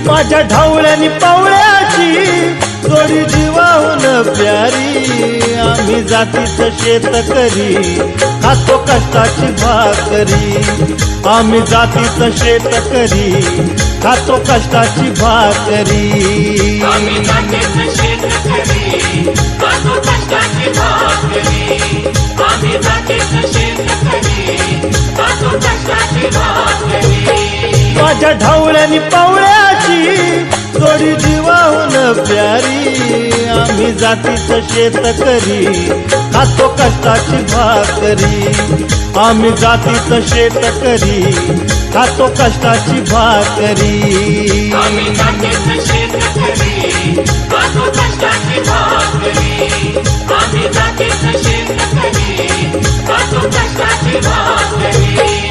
माझ्या ढवळ्यानी पावळ्याची जोडी जीवाहून प्यारी। आम्ही जातीचं शेतकरी खातो कष्टाची भाकरी। आम्ही जातीचं शेतकरी खातो कष्टाची भाकरी। आम्ही जातीचं शेतकरी खातो कष्टाची भाकरी। आम्ही जातीचं शेतकरी खातो कष्टाची भाकरी। माझ्या ढवळ्यानी पावळ्याची जोडी जीवाहून प्यारी। आम्ही जातीचं शेतकरी खातो कष्टाची भाकरी। आम्ही जातीचं शेतकरी खातो कष्टाची भाकरी। आम्ही जातीचं शेतकरी खातो कष्टाची भाकरी। आम्ही जातीचं शेतकरी खातो कष्टाची भाकरी।